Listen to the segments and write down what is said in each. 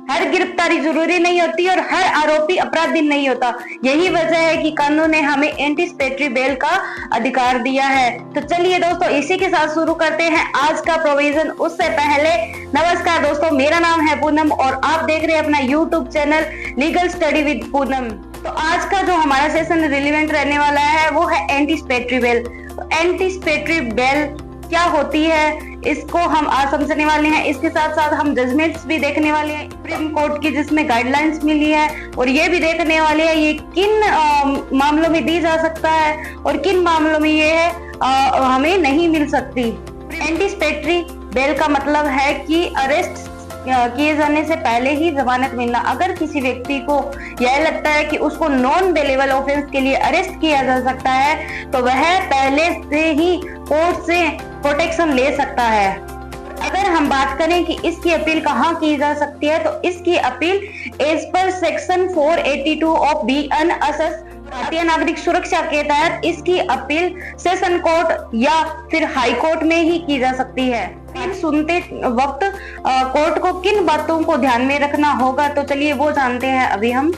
हर गिरफ्तारी जरूरी नहीं होती और हर आरोपी अपराधी नहीं होता। यही वजह है कि कानून ने हमें एंटीसिपेटरी बेल का अधिकार दिया है। तो चलिए दोस्तों, इसी के साथ शुरू करते हैं आज का प्रोविजन। उससे पहले नमस्कार दोस्तों, मेरा नाम है पूनम और आप देख रहे हैं अपना YouTube channel legal study with Poonam. तो आज का जो हमारा सेशन रिलेवेंट रहने वाला है वो है एंटीसिपेटरी बेल। तो एंटीसिपेटरी बेल क्या होती है इसको हम आज समझने वाले हैं। इसके साथ साथ हम जजमेंट्स भी देखने वाले हैं सुप्रीम कोर्ट की, जिसमें गाइडलाइंस मिली है, और ये भी देखने वाले हैं ये किन मामलों में दी जा सकता है और किन मामलों में ये है हमें नहीं मिल सकती। एंटीसिपेटरी बेल का मतलब है कि अरेस्ट किए जाने से पहले ही जमानत मिलना। अगर किसी व्यक्ति को यह लगता है कि उसको नॉन बेलेबल ऑफेंस के लिए अरेस्ट किया जा सकता है तो वह पहले से ही कोर्ट से प्रोटेक्शन ले सकता है। अगर हम बात करें कि इसकी अपील कहाँ की जा सकती है, तो इसकी अपील एज पर सेक्शन 482 ऑफ BNSS भारतीय नागरिक सुरक्षा के तहत इसकी अपील सेशन कोर्ट या फिर हाई कोर्ट में ही की जा सकती है। अपील सुनते वक्त कोर्ट को किन बातों को ध्यान में रखना होगा, तो चलिए वो जानते हैं अभी हम।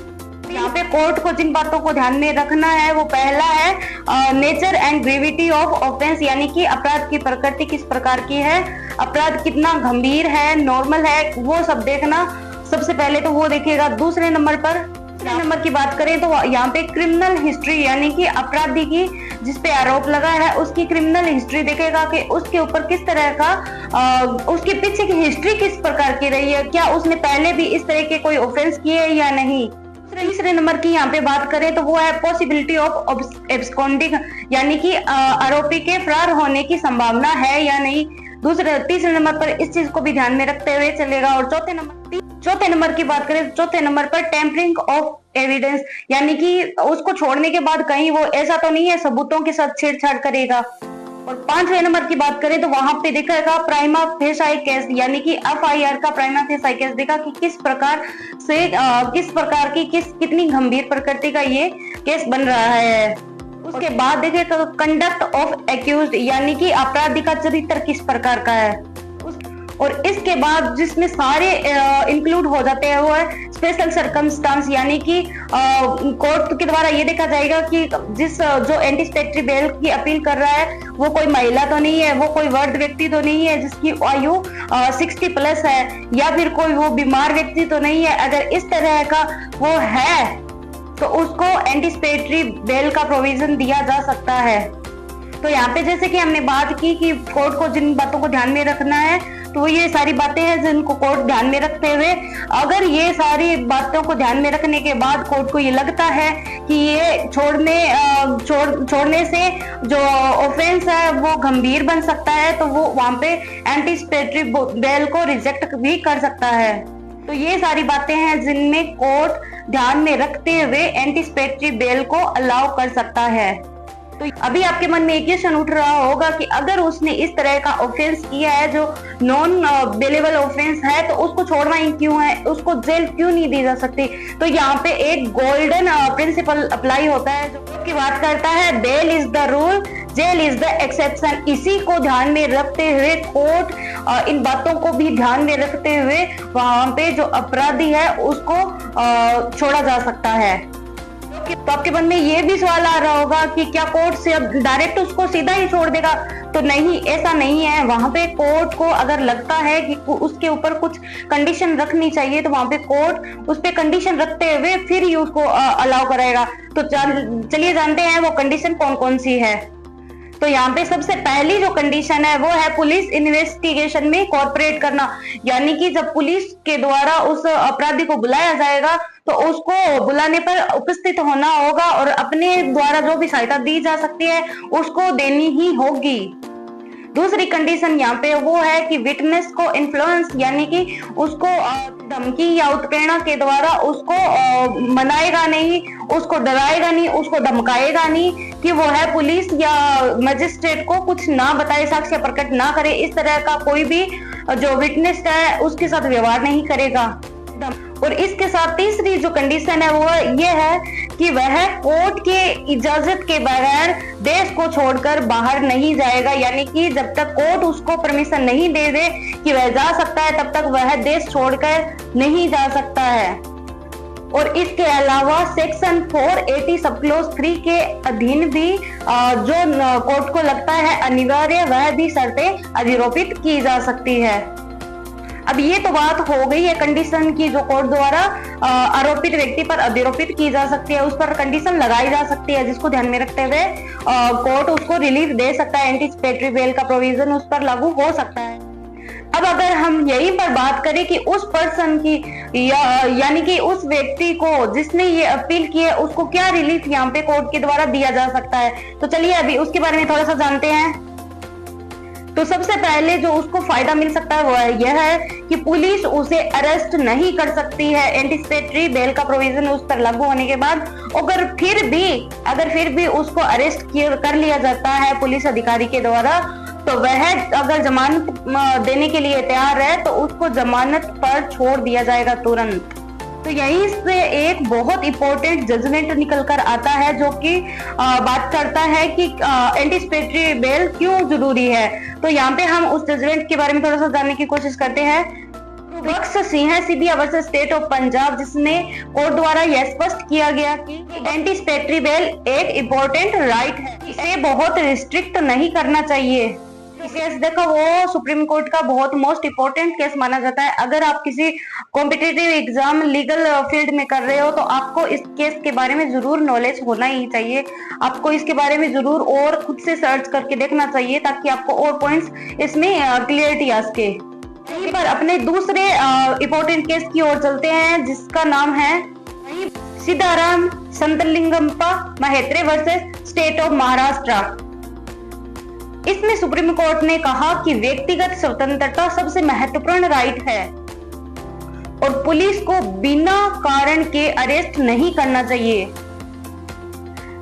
यहाँ पे कोर्ट को जिन बातों को ध्यान में रखना है वो पहला है nature and gravity of offence, यानी कि अपराध की प्रकृति किस प्रकार की है, अपराध कितना गंभीर है, नॉर्मल है, वो सब देखना। सबसे पहले तो वो देखिएगा। दूसरे नंबर की बात करें तो यहाँ पे क्रिमिनल हिस्ट्री, यानी कि अपराधी की जिस पे आरोप लगा है उसकी क्रिमिनल हिस्ट्री देखेगा कि उसके ऊपर किस तरह का उसके पीछे की हिस्ट्री किस प्रकार की रही है, क्या उसने पहले भी इस तरह के कोई ऑफेंस किए या नहीं। तीसरे नंबर की यहाँ पे बात करें तो वो है पॉसिबिलिटी ऑफ एब्सकॉन्डिंग, यानी कि आरोपी के फरार होने की संभावना है या नहीं। तीसरे नंबर पर इस चीज को भी ध्यान में रखते हुए चलेगा। और चौथे नंबर की बात करें, चौथे नंबर पर टेम्परिंग ऑफ एविडेंस, यानी कि उसको छोड़ने के बाद कहीं वो ऐसा तो नहीं है सबूतों के साथ छेड़छाड़ करेगा। और पांचवें नंबर की बात करें तो वहां पे देखेगा प्राइमा फेसाई केस, यानी कि FIR का प्राइमा फेसाई केस देखा कि किस प्रकार की कितनी गंभीर प्रकृति का ये केस बन रहा है। उसके बाद देखेगा कंडक्ट ऑफ एक्यूज्ड, यानी कि अपराधी का चरित्र किस प्रकार का है। और इसके बाद जिसमें सारे इंक्लूड हो जाते हैं वो है स्पेशल सर्कमस्टांस, यानी कि कोर्ट के द्वारा ये देखा जाएगा कि जो एंटीसिपेटरी बेल की अपील कर रहा है वो कोई महिला तो नहीं है, वो कोई वृद्ध व्यक्ति तो नहीं है जिसकी आयु 60 प्लस है, या फिर कोई वो बीमार व्यक्ति तो नहीं है। अगर इस तरह का वो है तो उसको एंटीसिपेटरी बेल का प्रोविजन दिया जा सकता है। तो यहाँ पे जैसे कि हमने बात की कि कोर्ट को जिन बातों को ध्यान में रखना है, तो ये सारी बातें हैं जिनको कोर्ट ध्यान में रखते हुए, अगर ये सारी बातों को ध्यान में रखने के बाद कोर्ट को ये लगता है कि ये छोड़ने से जो ऑफेंस है वो गंभीर बन सकता है, तो वो वहां पे एंटीसिपेटरी बेल को रिजेक्ट भी कर सकता है। तो ये सारी बातें हैं जिनमें कोर्ट ध्यान में रखते हुए एंटीसिपेटरी बेल को अलाउ कर सकता है। तो अभी आपके मन में एक क्वेश्चन उठ रहा होगा कि अगर उसने इस तरह का ऑफेंस किया है जो नॉन बेलेबल ऑफेंस है तो उसको छोड़ना ही क्यों है, उसको जेल क्यों नहीं दी जा सकती। तो यहाँ पे एक गोल्डन प्रिंसिपल अप्लाई होता है जो की बात करता है bail is the rule, jail is the exception. इसी को ध्यान में रखते हुए कोर्ट इन बातों को भी ध्यान में रखते हुए वहां पे जो अपराधी है उसको छोड़ा जा सकता है। तो आपके मन में ये भी सवाल आ रहा होगा कि क्या कोर्ट से अब डायरेक्ट उसको सीधा ही छोड़ देगा, तो नहीं, ऐसा नहीं है। वहां पे कोर्ट को अगर लगता है कि उसके ऊपर कुछ कंडीशन रखनी चाहिए तो वहां पे कोर्ट उस पे कंडीशन रखते हुए फिर ही उसको अलाउ कराएगा। तो चलिए जानते हैं वो कंडीशन कौन कौन सी है। तो यहाँ पे सबसे पहली जो कंडीशन है वो है पुलिस इन्वेस्टिगेशन में कोऑपरेट करना, यानी कि जब पुलिस के द्वारा उस अपराधी को बुलाया जाएगा तो उसको बुलाने पर उपस्थित होना होगा और अपने द्वारा जो भी सहायता दी जा सकती है उसको देनी ही होगी। दूसरी कंडीशन यहाँ पे वो है कि विटनेस को इन्फ्लुएंस, यानी कि उसको धमकी या उत्प्रेरणा के द्वारा उसको मनाएगा नहीं, उसको डराएगा नहीं, उसको धमकाएगा नहीं कि वो है पुलिस या मजिस्ट्रेट को कुछ ना बताए, साक्ष्य प्रकट ना करे। इस तरह का कोई भी जो विटनेस है उसके साथ व्यवहार नहीं करेगा। और इसके साथ तीसरी जो कंडीशन है वो ये है कि वह कोर्ट के इजाजत के बगैर देश को छोड़कर बाहर नहीं जाएगा, यानी कि जब तक कोर्ट उसको परमिशन नहीं दे दे कि वह जा सकता है तब तक वह देश छोड़कर नहीं जा सकता है। और इसके अलावा सेक्शन 480 सब क्लोज 3 के अधीन भी जो कोर्ट को लगता है अनिवार्य, वह भी शर्तें अधिरोपित की जा सकती है। अब ये तो बात हो गई है कंडीशन की जो कोर्ट द्वारा आरोपित व्यक्ति पर अधिरोपित की जा सकती है, उस पर कंडीशन लगाई जा सकती है, जिसको ध्यान में रखते हुए कोर्ट उसको रिलीफ दे सकता है, एंटीसिपेटरी बेल का प्रोविजन उस पर लागू हो सकता है। अब अगर हम यहीं पर बात करें कि उस पर्सन की यानी कि उस व्यक्ति को जिसने ये अपील की है उसको क्या रिलीफ यहाँ पे कोर्ट के द्वारा दिया जा सकता है, तो चलिए अभी उसके बारे में थोड़ा सा जानते हैं। तो सबसे पहले जो उसको फायदा मिल सकता है वो यह है कि पुलिस उसे अरेस्ट नहीं कर सकती है, एंटीसिपेटरी बेल का प्रोविजन उस पर लागू होने के बाद। अगर फिर भी उसको अरेस्ट कर लिया जाता है पुलिस अधिकारी के द्वारा, तो वह अगर जमानत देने के लिए तैयार है तो उसको जमानत पर छोड़ दिया जाएगा तुरंत। तो यहीं से एक बहुत इंपॉर्टेंट जजमेंट निकल कर आता है जो कि बात करता है कि एंटीसिपेटरी बेल क्यों जरूरी है। तो यहाँ पे हम उस जजमेंट के बारे में थोड़ा सा जानने की कोशिश करते हैं। Bakhsh Singh Sibia versus state of Punjab, जिसने कोर्ट द्वारा यह स्पष्ट किया गया कि एंटीसिपेटरी बेल एक इम्पोर्टेंट राइट है, इसे बहुत रिस्ट्रिक्ट नहीं करना चाहिए। केस देखो वो सुप्रीम कोर्ट का बहुत मोस्ट इम्पोर्टेंट केस माना जाता है। अगर आप किसी कॉम्पिटिटिव एग्जाम लीगल फील्ड में कर रहे हो तो आपको इस केस के बारे में जरूर नॉलेज होना ही चाहिए, आपको इसके बारे में जरूर और खुद से सर्च करके देखना चाहिए ताकि आपको और पॉइंट्स इसमें क्लियरिटी आ सके। यहीं पर अपने दूसरे इम्पोर्टेंट केस की ओर चलते हैं जिसका नाम है Sitaram Santlingappa Mahetre versus state of Maharashtra. इसमें सुप्रीम कोर्ट ने कहा कि व्यक्तिगत स्वतंत्रता सबसे महत्वपूर्ण राइट है और पुलिस को बिना कारण के अरेस्ट नहीं करना चाहिए।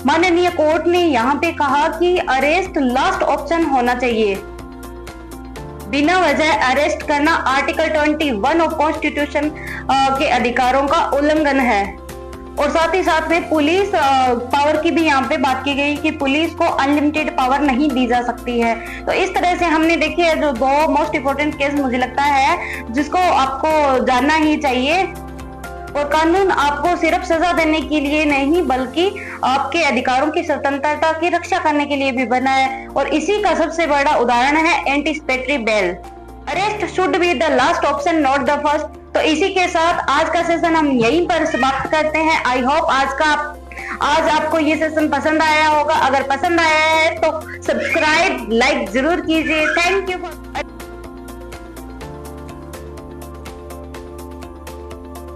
माननीय कोर्ट ने यहाँ पे कहा कि अरेस्ट लास्ट ऑप्शन होना चाहिए। बिना वजह अरेस्ट करना आर्टिकल 21 ऑफ कॉन्स्टिट्यूशन के अधिकारों का उल्लंघन है। और साथ ही साथ में पुलिस पावर की भी यहाँ पे बात की गई कि पुलिस को अनलिमिटेड पावर नहीं दी जा सकती है। तो इस तरह से हमने देखे है जो दो मोस्ट इम्पोर्टेंट केस मुझे लगता है जिसको आपको जानना ही चाहिए। और कानून आपको सिर्फ सजा देने के लिए नहीं बल्कि आपके अधिकारों की स्वतंत्रता की रक्षा करने के लिए भी बना है। और इसी का सबसे बड़ा उदाहरण है anticipatory bail. Arrest should be the last epsilon naught the first. तो इसी के साथ आज का सेशन हम यहीं पर समाप्त करते हैं। आई होप आज आपको ये सेशन पसंद आया होगा। अगर पसंद आया है तो सब्सक्राइब लाइक जरूर कीजिए। Thank you for